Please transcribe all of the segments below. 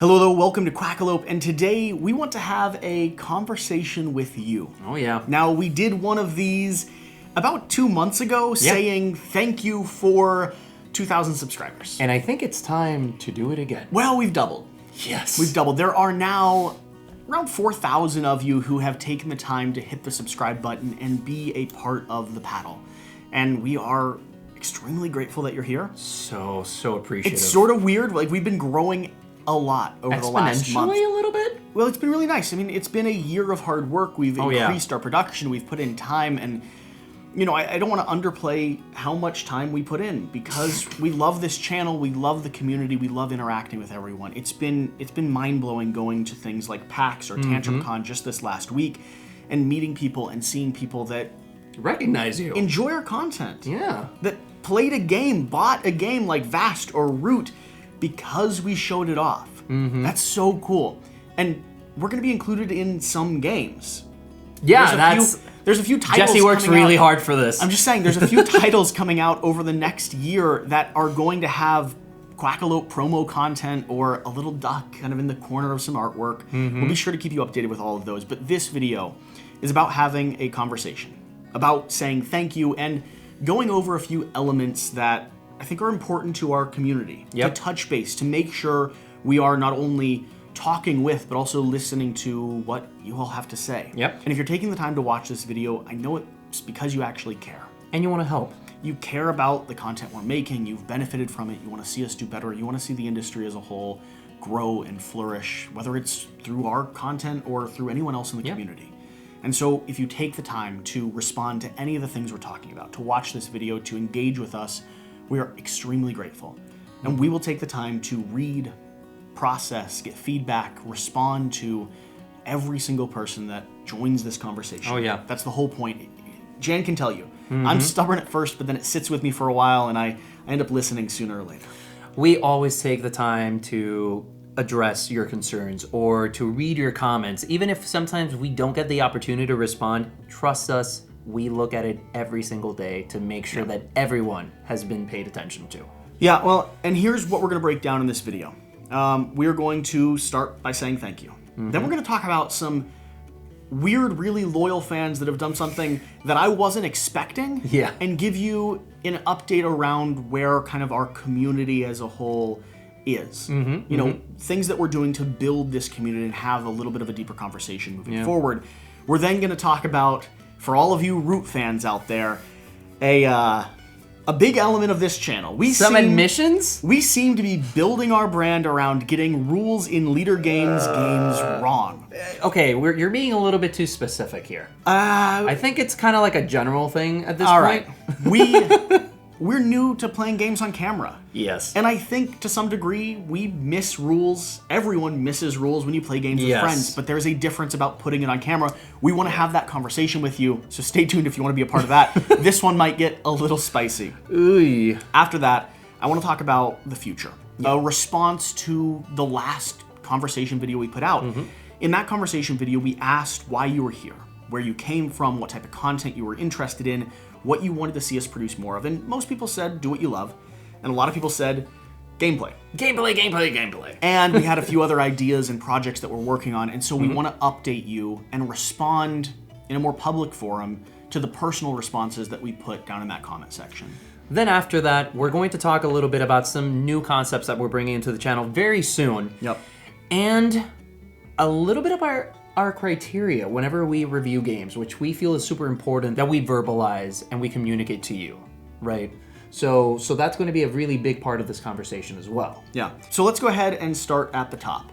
Hello, welcome to Quackalope, and today we want to have a conversation with you. Oh yeah. Now, we did one of these about 2 months ago saying thank you for 2,000 subscribers. And I think it's time to do it again. Well, we've doubled. Yes. We've doubled. There are now around 4,000 of you who have taken the time to hit the subscribe button and be a part of the paddle. And we are extremely grateful that you're here. So appreciative. It's sort of weird, like we've been growing a lot over the last month. Exponentially a little bit? Well, it's been really nice. I mean, it's been a year of hard work. We've increased our production. We've put in time. And, you know, I don't want to underplay how much time we put in because we love this channel. We love the community. We love interacting with everyone. It's been mind-blowing going to things like PAX or Tantrum Con just this last week and meeting people and seeing people that recognize you. Enjoy our content. Yeah. That played a game, bought a game like Vast or Root because we showed it off. That's so cool. And we're going to be included in some games. Yeah, there's a few titles. Jesse works really hard for this. I'm just saying, there's a few titles coming out over the next year that are going to have Quackalope promo content or a little duck kind of in the corner of some artwork. We'll be sure to keep you updated with all of those. But this video is about having a conversation, about saying thank you and going over a few elements that I think are important to our community, to touch base, to make sure we are not only talking with, but also listening to what you all have to say. Yep. And if you're taking the time to watch this video, I know it's because you actually care. And you want to help. You care about the content we're making, you've benefited from it, you want to see us do better, you want to see the industry as a whole grow and flourish, whether it's through our content or through anyone else in the community. And so if you take the time to respond to any of the things we're talking about, to watch this video, to engage with us, we are extremely grateful. And we will take the time to read, process, get feedback, respond to every single person that joins this conversation. Oh yeah. That's the whole point. Jan can tell you. I'm stubborn at first, but then it sits with me for a while and I end up listening sooner or later. We always take the time to address your concerns or to read your comments. Even if sometimes we don't get the opportunity to respond, trust us, we look at it every single day to make sure that everyone has been paid attention to. Yeah, well, and here's what we're going to break down in this video. We're going to start by saying thank you. Then we're going to talk about some weird, really loyal fans that have done something that I wasn't expecting. Yeah. And give you an update around where kind of our community as a whole is. You know, things that we're doing to build this community and have a little bit of a deeper conversation moving forward. We're then going to talk about, for all of you Root fans out there, a big element of this channel. Admissions? We seem to be building our brand around getting rules in leader games wrong. Okay, you're being a little bit too specific here. I think it's kind of like a general thing at this all point. Right. We're new to playing games on camera. Yes. And I think to some degree we miss rules. Everyone misses rules when you play games with friends, but there's a difference about putting it on camera. We want to have that conversation with you, so stay tuned if you want to be a part of that. This one might get a little spicy. Ooh. After that, I want to talk about the future. A response to the last conversation video we put out. In that conversation video, we asked why you were here, where you came from, what type of content you were interested in, what you wanted to see us produce more of. And most people said, do what you love. And a lot of people said, gameplay. Gameplay. And we had a few other ideas and projects that we're working on. And so we want to update you and respond in a more public forum to the personal responses that we put down in that comment section. Then after that, we're going to talk a little bit about some new concepts that we're bringing into the channel very soon. Yep. And a little bit of our criteria whenever we review games, which we feel is super important that we verbalize and we communicate to you, right? So that's going to be a really big part of this conversation as well. Yeah. So let's go ahead and start at the top.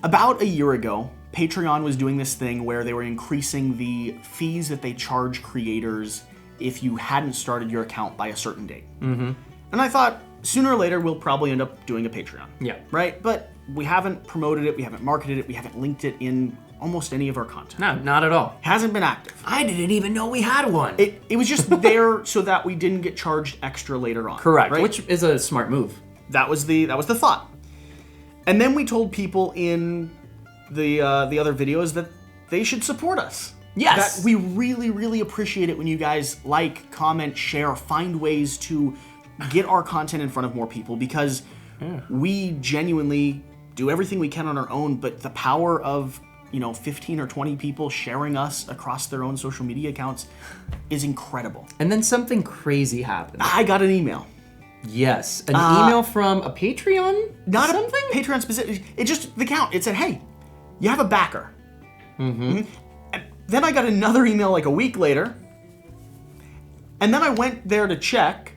About a year ago, Patreon was doing this thing where they were increasing the fees that they charge creators if you hadn't started your account by a certain date. And I thought, sooner or later, we'll probably end up doing a Patreon. Yeah. Right? But we haven't promoted it, we haven't marketed it, we haven't linked it in almost any of our content. No, not at all. Hasn't been active. I didn't even know we had one. It was just there so that we didn't get charged extra later on. Correct, right? which is a smart move. That was the thought. And then we told people in the other videos that they should support us. Yes. That we really, really appreciate it when you guys like, comment, share, find ways to get our content in front of more people because we genuinely do everything we can on our own, but the power of 15 or 20 people sharing us across their own social media accounts is incredible. And then something crazy happened. I got an email. Yes, an email from a Patreon? Not something? a Patreon specific. It just, the count. It said, hey, you have a backer. Mm-hmm. And then I got another email like a week later. And then I went there to check.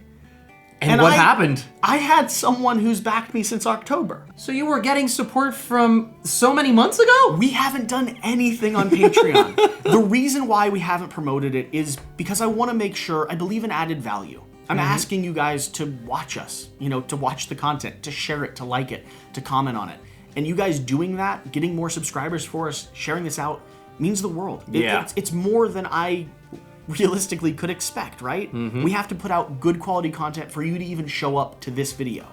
And what happened? I had someone who's backed me since October. So you were getting support from so many months ago? We haven't done anything on Patreon. The reason why we haven't promoted it is because I want to make sure, I believe in added value. I'm asking you guys to watch us, to watch the content, to share it, to like it, to comment on it. And you guys doing that, getting more subscribers for us, sharing this out, means the world. It's more than I realistically could expect, right? We have to put out good quality content for you to even show up to this video.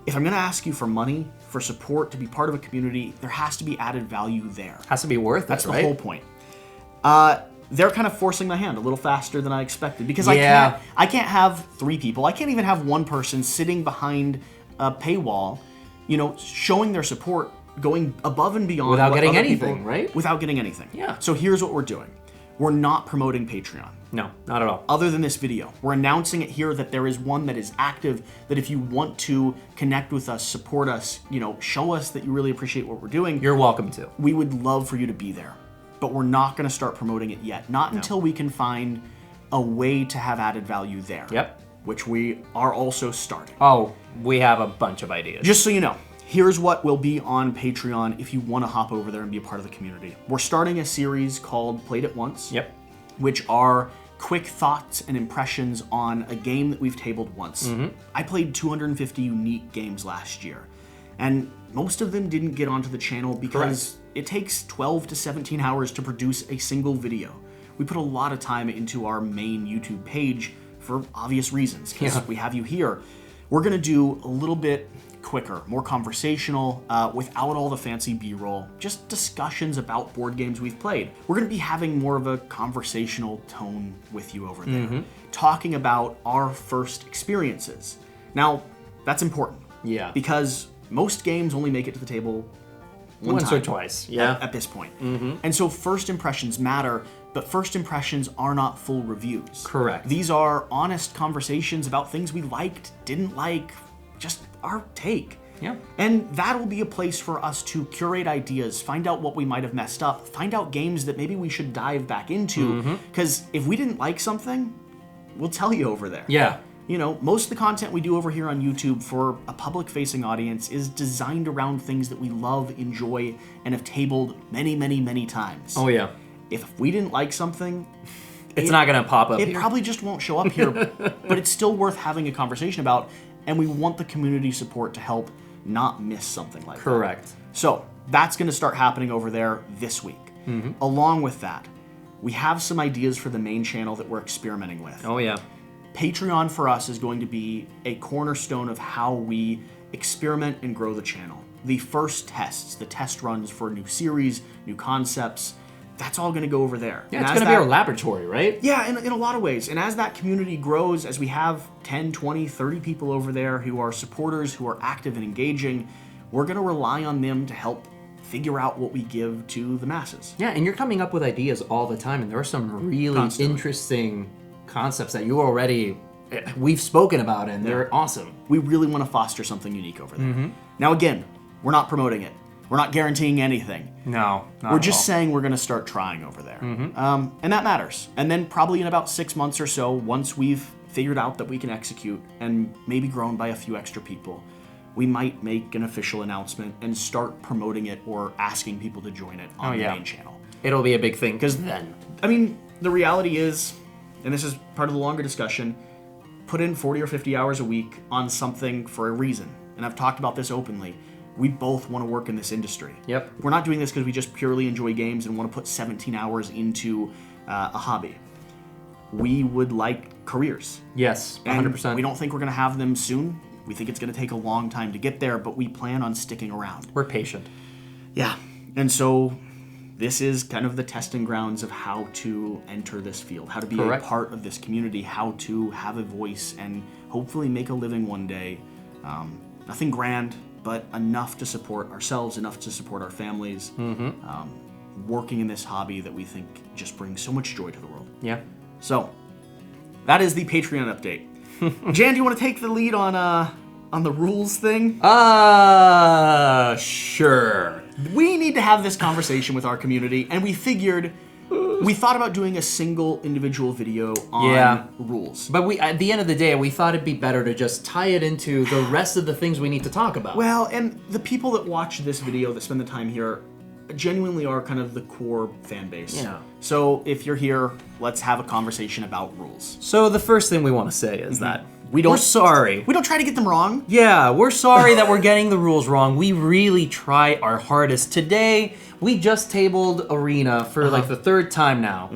If I'm going to ask you for money, for support, to be part of a community, there has to be added value there. Has to be worth it, That's right? the whole point. They're kind of forcing my hand a little faster than I expected because I can't have 3 people. I can't even have one person sitting behind a paywall, showing their support, going above and beyond without what getting other anything, people, right? Without getting anything. Yeah. So here's what we're doing. We're not promoting Patreon. No, not at all. Other than this video. We're announcing it here that there is one that is active, that if you want to connect with us, support us, show us that you really appreciate what we're doing. You're welcome to. We would love for you to be there. But we're not going to start promoting it yet. Not until we can find a way to have added value there. Yep. Which we are also starting. Oh, we have a bunch of ideas. Just so you know, here's what will be on Patreon if you want to hop over there and be a part of the community. We're starting a series called Played It Once. Yep. Which are quick thoughts and impressions on a game that we've tabled once. I played 250 unique games last year. And most of them didn't get onto the channel because it takes 12 to 17 hours to produce a single video. We put a lot of time into our main YouTube page for obvious reasons, because we have you here. We're going to do a little bit quicker, more conversational, without all the fancy B-roll, just discussions about board games we've played. We're going to be having more of a conversational tone with you over there, talking about our first experiences. Now, that's important. Yeah. Because most games only make it to the table once time or twice. Yeah. At this point. And so first impressions matter, but first impressions are not full reviews. Correct. These are honest conversations about things we liked, didn't like, just our take. Yeah. And that'll be a place for us to curate ideas, find out what we might have messed up, find out games that maybe we should dive back into. Because if we didn't like something, we'll tell you over there. Yeah. Most of the content we do over here on YouTube for a public-facing audience is designed around things that we love, enjoy, and have tabled many, many, many times. Oh, yeah. If we didn't like something, it's not going to pop up It here. probably just won't show up here, but it's still worth having a conversation about, and we want the community support to help not miss something like that. Correct. So that's going to start happening over there this week. Along with that, we have some ideas for the main channel that we're experimenting with. Oh, yeah. Patreon for us is going to be a cornerstone of how we experiment and grow the channel. The first tests, the test runs for new series, new concepts, that's all going to go over there. Yeah, it's going to be our laboratory, right? Yeah, in a lot of ways. And as that community grows, as we have 10, 20, 30 people over there who are supporters, who are active and engaging, we're going to rely on them to help figure out what we give to the masses. Yeah, and you're coming up with ideas all the time, and there are some really interesting concepts that we've spoken about, and they're awesome. We really want to foster something unique over there. Now again, we're not promoting it. We're not guaranteeing anything. No, we're just saying we're going to start trying over there. And that matters. And then probably in about 6 months or so, once we've figured out that we can execute and maybe grown by a few extra people, we might make an official announcement and start promoting it or asking people to join it on the main channel. It'll be a big thing, because then... I mean, the reality is, and this is part of the longer discussion, put in 40 or 50 hours a week on something for a reason. And I've talked about this openly. We both want to work in this industry. Yep. We're not doing this because we just purely enjoy games and want to put 17 hours into a hobby. We would like careers. Yes, 100%. And we don't think we're going to have them soon. We think it's going to take a long time to get there, but we plan on sticking around. We're patient. Yeah. And so this is kind of the testing grounds of how to enter this field, how to be a part of this community, how to have a voice and hopefully make a living one day. Nothing grand, but enough to support ourselves, enough to support our families, working in this hobby that we think just brings so much joy to the world. Yeah. So, that is the Patreon update. Jan, do you want to take the lead on the rules thing? Sure. We need to have this conversation with our community, and we thought about doing a single individual video on rules. But at the end of the day, we thought it'd be better to just tie it into the rest of the things we need to talk about. Well, and the people that watch this video, that spend the time here, genuinely are kind of the core fan base. Yeah. So if you're here, let's have a conversation about rules. So the first thing we want to say is that we're sorry. We don't try to get them wrong. Yeah, we're sorry that we're getting the rules wrong. We really try our hardest. Today, we just tabled Arena for like the third time now.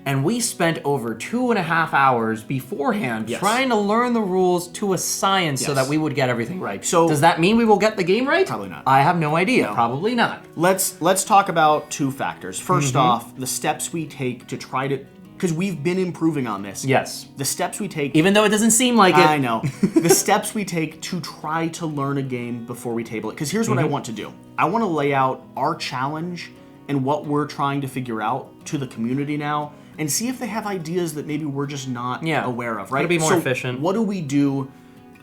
And we spent over 2.5 hours beforehand trying to learn the rules to a science so that we would get everything right. So does that mean we will get the game right? Probably not. I have no idea. No. Probably not. Let's talk about two factors. First off, the steps we take to try to, because we've been improving on this. Yes. The steps we take, even though it doesn't seem like it. I know. The steps we take to try to learn a game before we table it. Because here's what I want to do. I want to lay out our challenge and what we're trying to figure out to the community now, and see if they have ideas that maybe we're just not aware of, right? To be more efficient. What do we do?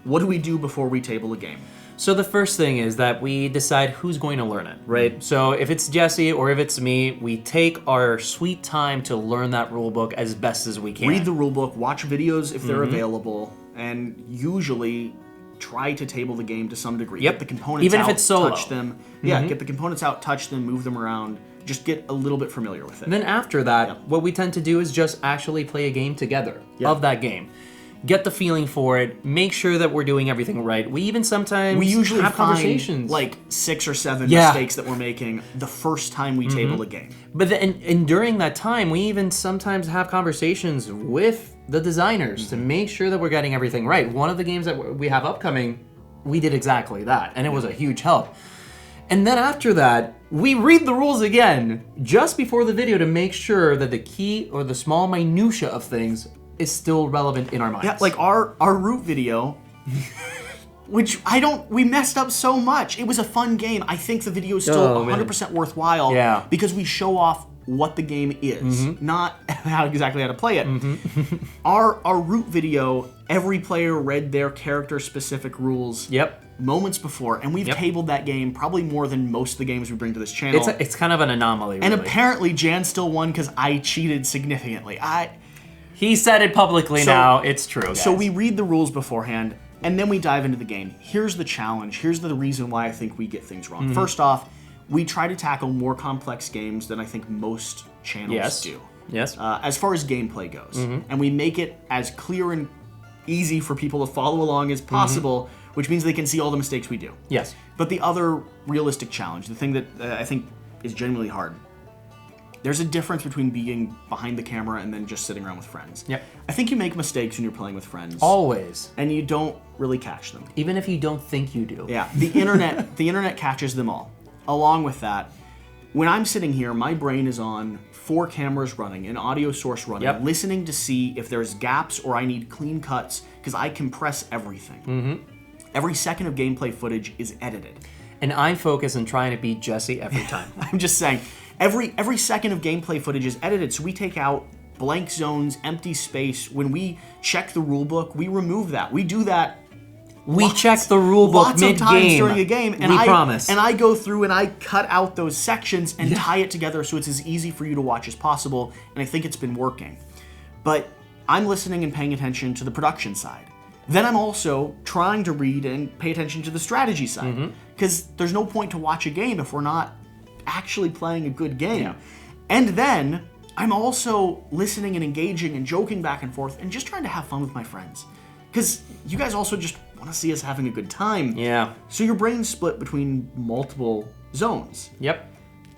What do we do before we table a game? So the first thing is that we decide who's going to learn it, right? So if it's Jesse or if it's me, we take our sweet time to learn that rule book as best as we can. Read the rule book, watch videos if they're available, and usually try to table the game to some degree. Yep. Get the components even out, if it's solo. Touch them. Yeah, get the components out, touch them, move them around. Just get a little bit familiar with it. And then after that, what we tend to do is just actually play a game together of that game. Get the feeling for it. Make sure that we're doing everything right. We even sometimes usually have find conversations. Like 6 or 7 mistakes that we're making the first time we table a game. But then, and during that time, we even sometimes have conversations with the designers to make sure that we're getting everything right. One of the games that we have upcoming, we did exactly that, and it was a huge help. And then after that, we read the rules again just before the video to make sure that the key or the small minutia of things is still relevant in our minds. Yeah, like our root video, which we messed up so much. It was a fun game. I think the video is still 100% worthwhile because we show off what the game is, not exactly how to play it. Our root video, every player read their character-specific rules moments before, and we've tabled that game probably more than most of the games we bring to this channel. It's kind of an anomaly, really. And apparently Jan still won because I cheated significantly. He said it publicly now. It's true, guys. So we read the rules beforehand, and then we dive into the game. Here's the challenge. Here's the reason why I think we get things wrong. First off, we try to tackle more complex games than I think most channels do. Yes. As far as gameplay goes. And we make it as clear and easy for people to follow along as possible, which means they can see all the mistakes we do. Yes. But the other realistic challenge, the thing that I think is genuinely hard, there's a difference between being behind the camera and then just sitting around with friends. Yep. I think you make mistakes when you're playing with friends. Always. And you don't really catch them. Even if you don't think you do. Yeah. The internet catches them all. Along with that, when I'm sitting here, my brain is on 4 cameras running, an audio source running, listening to see if there's gaps or I need clean cuts, because I compress everything. Every second of gameplay footage is edited. And I focus on trying to beat Jesse every time. I'm just saying, every second of gameplay footage is edited, so we take out blank zones, empty space. When we check the rulebook, we remove that. We do that. We check the rulebook mid-game. Lots of times during a game, and we promise. And I go through and I cut out those sections and tie it together so it's as easy for you to watch as possible. And I think it's been working. But I'm listening and paying attention to the production side. Then I'm also trying to read and pay attention to the strategy side, because there's no point to watch a game if we're not actually playing a good game. Yeah. And then I'm also listening and engaging and joking back and forth and just trying to have fun with my friends. Because you guys also just want to see us having a good time. Yeah. So your brain's split between multiple zones. Yep.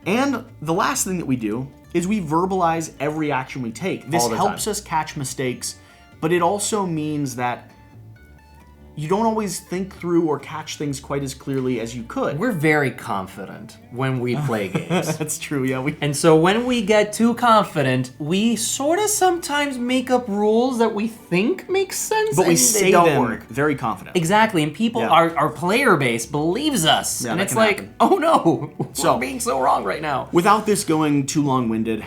And the last thing that we do is we verbalize every action we take. This helps us catch mistakes, but it also means that you don't always think through or catch things quite as clearly as you could. We're very confident when we play games. That's true, yeah. And so when we get too confident, we sort of sometimes make up rules that we think make sense, But we and say they don't them work. very confident. Exactly, and people, Yeah. our player base believes us, Yeah, and that it's can like, happen. oh no, So- we're being so wrong right now. Without this going too long-winded,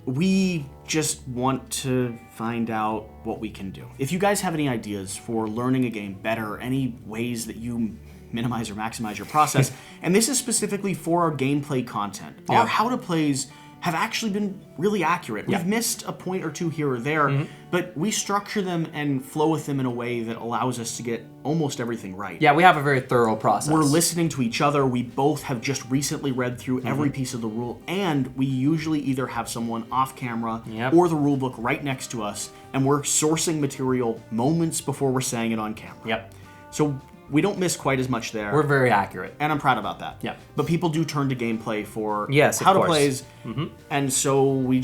we just want to find out what we can do. If you guys have any ideas for learning a game better, any ways that you minimize or maximize your process, and this is specifically for our gameplay content, our how-to-plays have actually been really accurate. We've missed a point or two here or there, but we structure them and flow with them in a way that allows us to get almost everything right. Yeah, we have a very thorough process. We're listening to each other. We both have just recently read through every piece of the rule, and we usually either have someone off camera or the rule book right next to us, and we're sourcing material moments before we're saying it on camera. Yep. So we don't miss quite as much there. We're very accurate. And I'm proud about that. Yeah. But people do turn to gameplay for Yes, of how to course. plays, and so we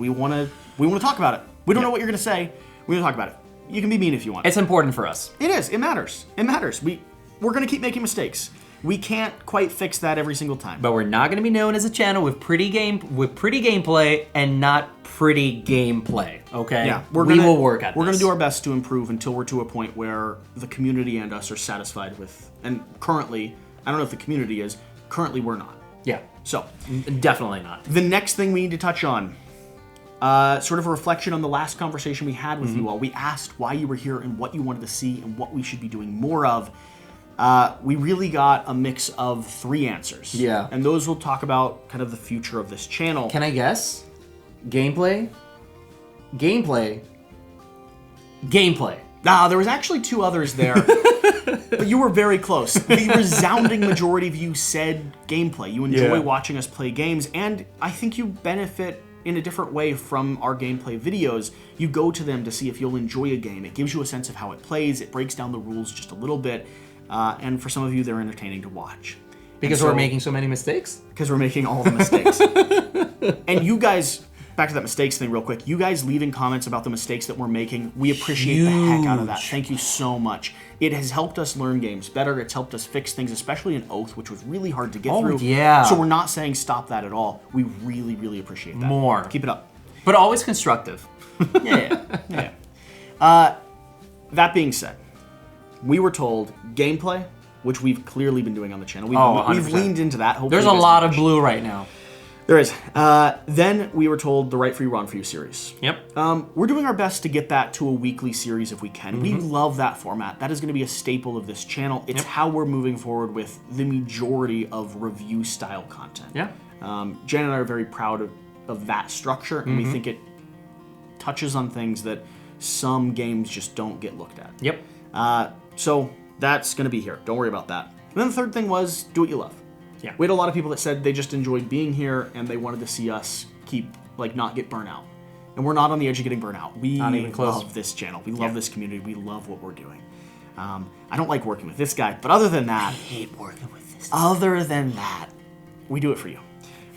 want to talk about it. We don't know what you're gonna say. We want to talk about it. You can be mean if you want. It's important for us. It is. It matters. It matters. We're gonna keep making mistakes. We can't quite fix that every single time. But we're not going to be known as a channel with pretty gameplay and not pretty gameplay. Okay. Yeah, we will work at this. We're gonna do our best to improve until we're to a point where the community and us are satisfied with. And currently, I don't know if the community is. Currently, we're not. Yeah. So, Definitely not. the next thing we need to touch on, sort of a reflection on the last conversation we had with you all. We asked why you were here and what you wanted to see and what we should be doing more of. We really got a mix of 3 answers. Yeah. And those will talk about kind of the future of this channel. Can I guess? Gameplay. There was actually 2 others there. But you were very close. The resounding majority of you said gameplay. You enjoy watching us play games, and I think you benefit in a different way from our gameplay videos. You go to them to see if you'll enjoy a game. It gives you a sense of how it plays. It breaks down the rules just a little bit. And for some of you, they're entertaining to watch. Because we're making so many mistakes? Because we're making all the mistakes. And you guys, back to that mistakes thing real quick, you guys leaving comments about the mistakes that we're making, we appreciate the heck out of that. Thank you so much. It has helped us learn games better. It's helped us fix things, especially in Oath, which was really hard to get through. Yeah. So we're not saying stop that at all. We really, really appreciate that. More. Keep it up. But always constructive. Yeah. That being said, we were told gameplay, which we've clearly been doing on the channel. We've 100%. leaned into that. Hopefully There's you a guys lot can of blue right now. There is. Then we were told the Right For You, Wrong For You series. Yep. We're doing our best to get that to a weekly series if we can. We love that format. That is going to be a staple of this channel. It's how we're moving forward with the majority of review-style content. Yeah. Jen and I are very proud of that structure, and we think it touches on things that some games just don't get looked at. Yep. So that's going to be here. Don't worry about that. And then the third thing was do what you love. Yeah. We had a lot of people that said they just enjoyed being here and they wanted to see us not get burnt out. And we're not on the edge of getting burnt out. We Not even close. love this channel. We love this community. We love what we're doing. I don't like working with this guy, but other than that, I hate working with this. other than that, we do it for you.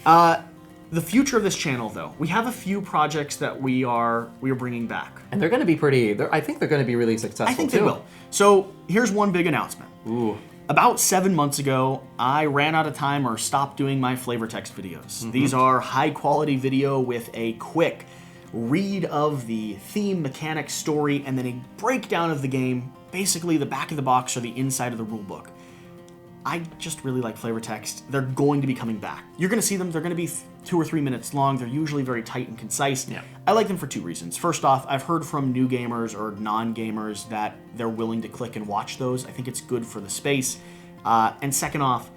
The future of this channel, though, we have a few projects that we are bringing back. And they're going to be I think they're going to be really successful, I think too. they will. So here's one big announcement. Ooh. About 7 months ago, I ran out of time or stopped doing my flavor text videos. These are high quality video with a quick read of the theme, mechanics, story, and then a breakdown of the game, basically the back of the box or the inside of the rule book. I just really like flavor text. They're going to be coming back. You're going to see them. They're going to be 2 or 3 minutes long. They're usually very tight and concise. Yeah. I like them for 2 reasons. First off, I've heard from new gamers or non-gamers that they're willing to click and watch those. I think it's good for the space. And second off,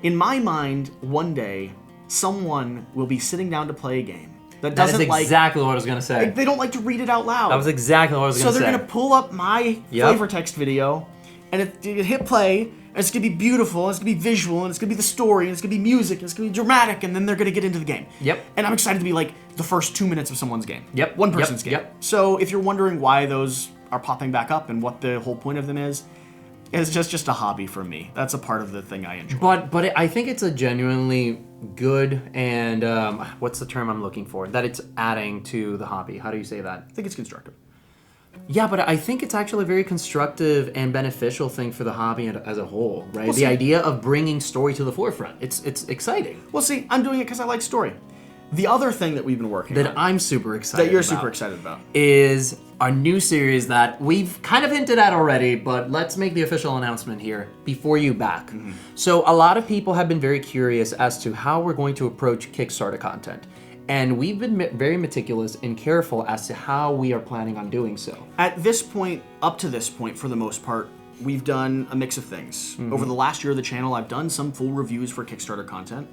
in my mind, one day, someone will be sitting down to play a game that That is doesn't exactly what I was going to say. they don't like to read it out loud. That was exactly what I was So going to say. they're going to pull up my flavor text video, and you hit play, and it's going to be beautiful, and it's going to be visual, and it's going to be the story, and it's going to be music, and it's going to be dramatic, and then they're going to get into the game. Yep. And I'm excited to be like the first 2 minutes of someone's game. Yep. One person's game. Yep. So if you're wondering why those are popping back up and what the whole point of them is, it's just a hobby for me. That's a part of the thing I enjoy. But I think it's a genuinely good and what's the term I'm looking for? That it's adding to the hobby. How do you say that? I think it's constructive. Yeah, but I think it's actually a very constructive and beneficial thing for the hobby as a whole, right? The idea of bringing story to the forefront. It's exciting. Well, see, I'm doing it because I like story. The other thing that we've been working on, That I'm super excited that you're about super excited about, is our new series that we've kind of hinted at already, but let's make the official announcement here, Before You Back. So a lot of people have been very curious as to how we're going to approach Kickstarter content. And we've been very meticulous and careful as to how we are planning on doing so. At this point, up to this point, for the most part, we've done a mix of things. Over the last year of the channel, I've done some full reviews for Kickstarter content.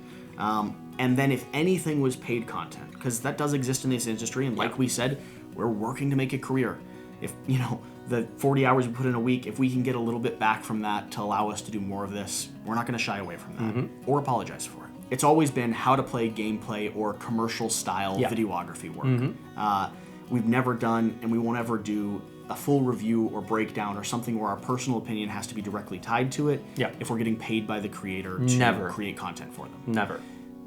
And then if anything was paid content, because that does exist in this industry, and like we said, we're working to make a career. If, you know, the 40 hours we put in a week, if we can get a little bit back from that to allow us to do more of this, we're not going to shy away from that or apologize for it. It's always been how to play gameplay or commercial style videography work. We've never done, and we won't ever do, a full review or breakdown or something where our personal opinion has to be directly tied to it if we're getting paid by the creator to create content for them. Never.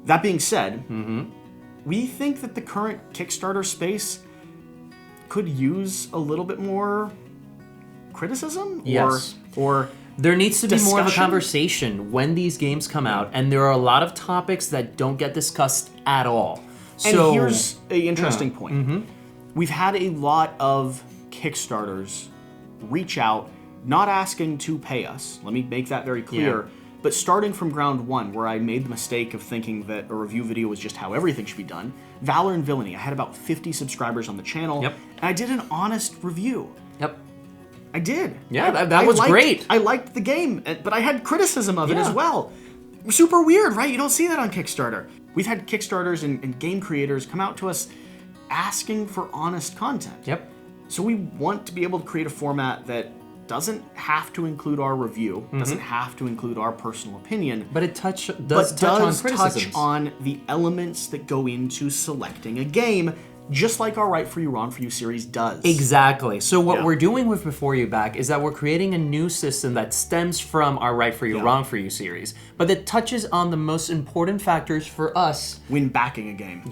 That being said, we think that the current Kickstarter space could use a little bit more criticism or there needs to be more of a discussion? conversation when these games come out, and there are a lot of topics that don't get discussed at all. And here's an interesting point. We've had a lot of Kickstarters reach out, not asking to pay us. Let me make that very clear. But starting from ground one, where I made the mistake of thinking that a review video was just how everything should be done, Valor and Villainy, I had about 50 subscribers on the channel, and I did an honest review. I did. Yeah, that was great. I liked the game, but I had criticism of it as well. Super weird, right? You don't see that on Kickstarter. We've had Kickstarters and game creators come out to us asking for honest content. So we want to be able to create a format that doesn't have to include our review, doesn't have to include our personal opinion, but it does touch on the elements that go into selecting a game, just like our Right For You, Wrong For You series does. Exactly. So what we're doing with Before You Back is that we're creating a new system that stems from our Right For You, Wrong For You series, but that touches on the most important factors for us when backing a game.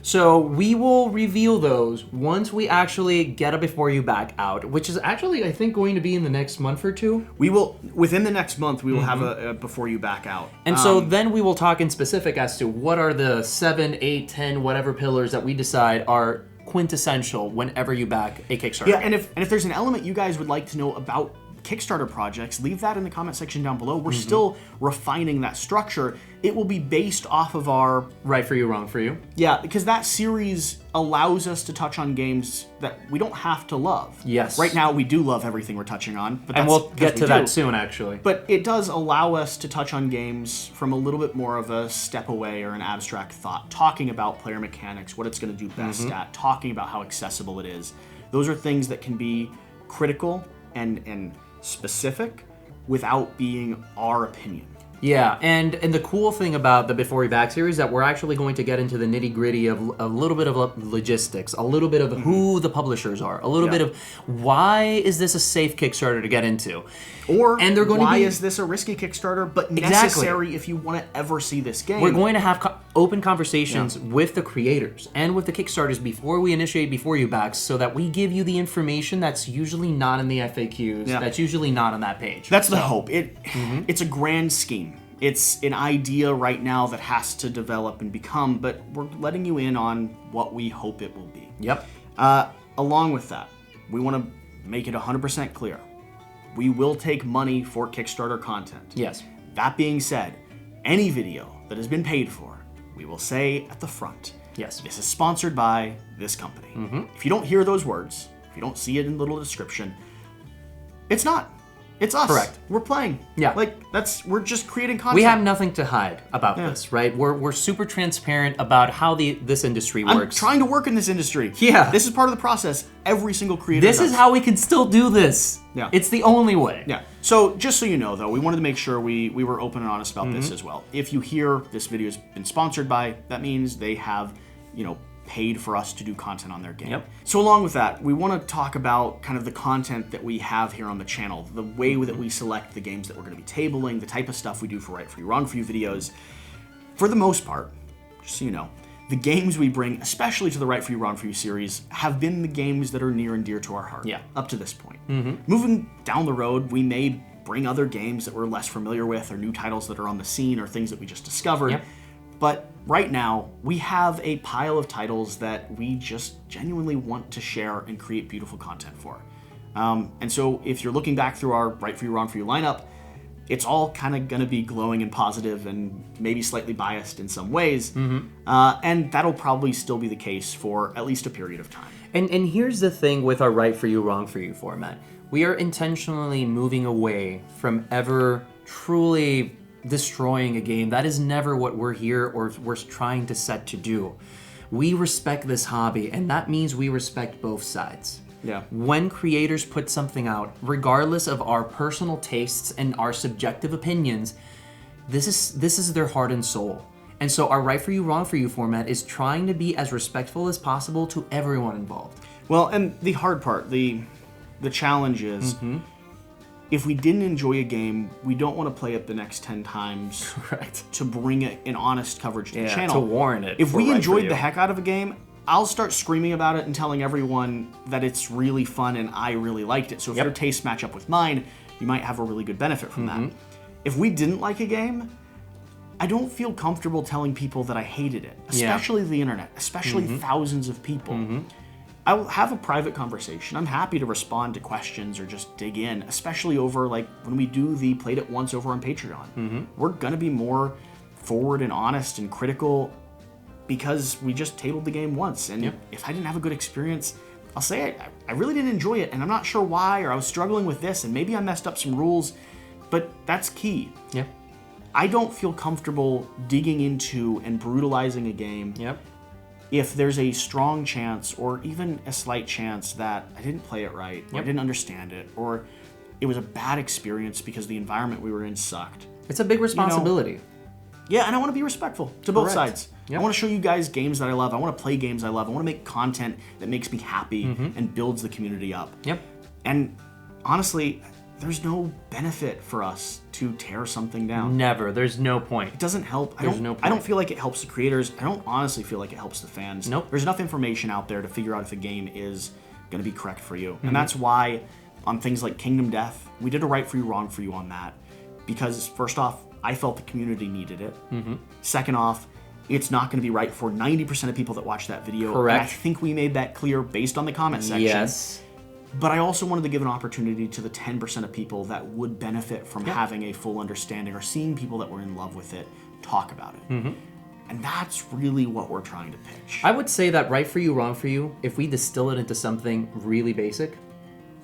So we will reveal those once we actually get a Before You Back out, which is actually, I think, going to be in the next month or two. We will, within the next month, we will have a Before You Back out. And so then we will talk in specific as to what are the 7, 8, 10, whatever pillars that we decide are quintessential whenever you back a Kickstarter. And if there's an element you guys would like to know about Kickstarter projects, leave that in the comment section down below. We're still refining that structure. It will be based off of our Right For You, Wrong For You. Yeah, because that series allows us to touch on games that we don't have to love. Right now, we do love everything we're touching on. But and we'll get to that soon, actually. But it does allow us to touch on games from a little bit more of a step away or an abstract thought, talking about player mechanics, what it's going to do best at, talking about how accessible it is. Those are things that can be critical and specific without being our opinion. Yeah, and the cool thing about the Before We Back series is that we're actually going to get into the nitty-gritty of a little bit of logistics, a little bit of who the publishers are, a little bit of why is this a safe Kickstarter to get into? Or why is this a risky Kickstarter but necessary if you want to ever see this game? We're going to have open conversations with the creators and with the Kickstarters before we initiate Before You Back so that we give you the information that's usually not in the FAQs, that's usually not on that page. That's the hope. It's a grand scheme. It's an idea right now that has to develop and become, but we're letting you in on what we hope it will be. Along with that, we want to make it 100% clear. We will take money for Kickstarter content. That being said, any video that has been paid for, we will say at the front, this is sponsored by this company. If you don't hear those words, if you don't see it in the little description, it's not. It's us. Correct. We're playing. We're just creating content. We have nothing to hide about this, right? We're super transparent about how this industry works. I'm trying to work in this industry. This is part of the process. Every single creator This is how we can still do this. It's the only way. So just so you know, though, we wanted to make sure we were open and honest about this as well. If you hear this video has been sponsored by, that means they have, paid for us to do content on their game. So along with that, we want to talk about kind of the content that we have here on the channel, the way that we select the games that we're going to be tabling, the type of stuff we do for Right For You, Wrong For You videos. For the most part, just so you know, the games we bring, especially to the Right For You, Wrong For You series, have been the games that are near and dear to our heart up to this point. Moving down the road, we may bring other games that we're less familiar with, or new titles that are on the scene, or things that we just discovered. But right now, we have a pile of titles that we just genuinely want to share and create beautiful content for. And so if you're looking back through our Right For You, Wrong For You lineup, it's all kind of going to be glowing and positive and maybe slightly biased in some ways. And that'll probably still be the case for at least a period of time. And here's the thing with our Right For You, Wrong For You format. We are intentionally moving away from ever truly destroying a game. That is never what we're here or we're trying to set to do. We respect this hobby, and that means we respect both sides. Yeah. When creators put something out, regardless of our personal tastes and our subjective opinions, this is their heart and soul. And so our Right For You, Wrong For You format is trying to be as respectful as possible to everyone involved. Well, and the hard part, the challenge is, if we didn't enjoy a game, we don't want to play it the next 10 times to bring it an honest coverage to the channel. To warrant it. If we enjoyed the heck out of a game, I'll start screaming about it and telling everyone that it's really fun and I really liked it. So if your tastes match up with mine, you might have a really good benefit from that. If we didn't like a game, I don't feel comfortable telling people that I hated it, especially the internet, especially thousands of people. I will have a private conversation. I'm happy to respond to questions or just dig in, especially over like when we do the Played It Once over on Patreon. We're going to be more forward and honest and critical because we just tabled the game once. And if I didn't have a good experience, I'll say I really didn't enjoy it and I'm not sure why, or I was struggling with this and maybe I messed up some rules, but that's key. I don't feel comfortable digging into and brutalizing a game if there's a strong chance or even a slight chance that I didn't play it right, or I didn't understand it, or it was a bad experience because the environment we were in sucked. It's a big responsibility. Yeah, and I want to be respectful to both sides. I want to show you guys games that I love. I want to play games I love. I want to make content that makes me happy and builds the community up. And honestly, there's no benefit for us to tear something down. Never. There's no point. It doesn't help. I don't feel like it helps the creators. I don't honestly feel like it helps the fans. There's enough information out there to figure out if a game is going to be correct for you. And that's why on things like Kingdom Death, we did a Right For You, Wrong For You on that. Because first off, I felt the community needed it. Second off, it's not going to be right for 90% of people that watch that video. Correct. And I think we made that clear based on the comment section. Yes. But I also wanted to give an opportunity to the 10% of people that would benefit from having a full understanding or seeing people that were in love with it talk about it. And that's really what we're trying to pitch. I would say that Right For You, Wrong For You, if we distill it into something really basic,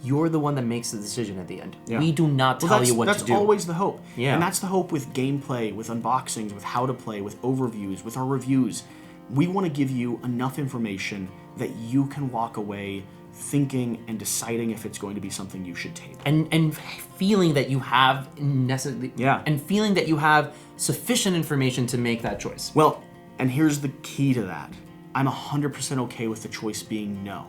you're the one that makes the decision at the end. We do not tell you what to do. That's always the hope. Yeah. And that's the hope with gameplay, with unboxings, with how to play, with overviews, with our reviews. We want to give you enough information that you can walk away thinking and deciding if it's going to be something you should take. And feeling that you have and feeling that you have sufficient information to make that choice. Well, and here's the key to that. I'm 100% okay with the choice being no.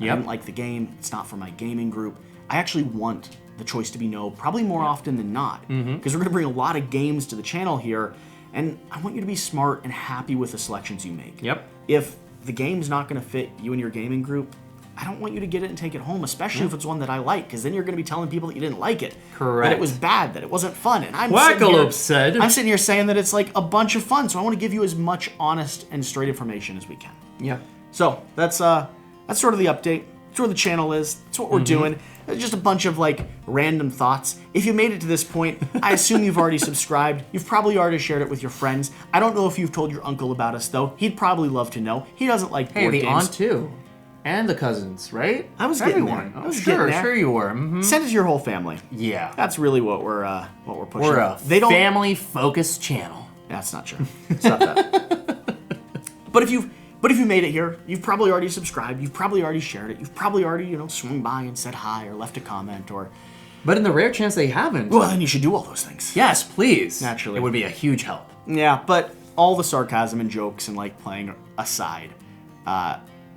I didn't like the game. It's not for my gaming group. I actually want the choice to be no, probably more often than not, because we're going to bring a lot of games to the channel here, and I want you to be smart and happy with the selections you make. If the game's not going to fit you and your gaming group, I don't want you to get it and take it home, especially if it's one that I like, because then you're going to be telling people that you didn't like it. That it was bad, that it wasn't fun. And I'm Quackalope said. I'm sitting here saying that it's like a bunch of fun, so I want to give you as much honest and straight information as we can. So that's sort of the update. That's where the channel is. That's what we're doing. It's just a bunch of like random thoughts. If you made it to this point, I assume you've already subscribed. You've probably already shared it with your friends. I don't know if you've told your uncle about us though. He'd probably love to know. He doesn't like board games. Hey, the aunt too. And the cousins, right? I was getting there. Oh, sure you were. Send it to your whole family. Yeah. That's really what we're pushing. We're a family-focused channel. That's not true. It's not that. But if you made it here, you've probably already subscribed. You've probably already shared it. You've probably already, swung by and said hi or left a comment or. But in the rare chance they haven't. Well, then you should do all those things. Yes, please. Naturally. It would be a huge help. Yeah, but all the sarcasm and jokes and like playing aside,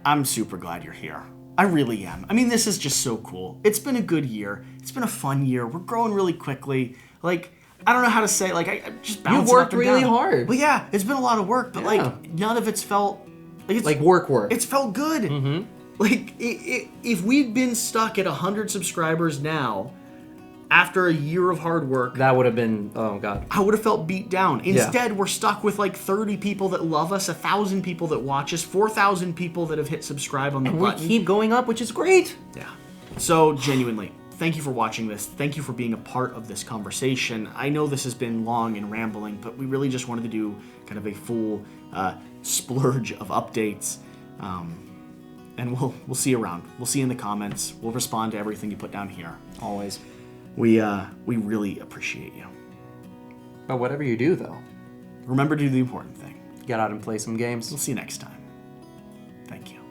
I'm super glad you're here. I really am. I mean, this is just so cool. It's been a good year. It's been a fun year. We're growing really quickly. Like, I don't know how to say, like, I just You bouncing worked up and really down. hard. Well, yeah, it's been a lot of work, but Yeah. like none of it's felt like it's Like work. It's felt good. Mm-hmm. Like if we'd been stuck at 100 subscribers now, after a year of hard work, That would have been, oh god. I would have felt beat down. Instead, we're stuck with like 30 people that love us, 1,000 people that watch us, 4,000 people that have hit subscribe on the button. We keep going up, which is great. Yeah. So genuinely, thank you for watching this. Thank you for being a part of this conversation. I know this has been long and rambling, but we really just wanted to do kind of a full splurge of updates. And we'll see you around. We'll see you in the comments. We'll respond to everything you put down here. Always. We really appreciate you. But whatever you do, though, Remember to do the important thing. get out and play some games. We'll see you next time. Thank you.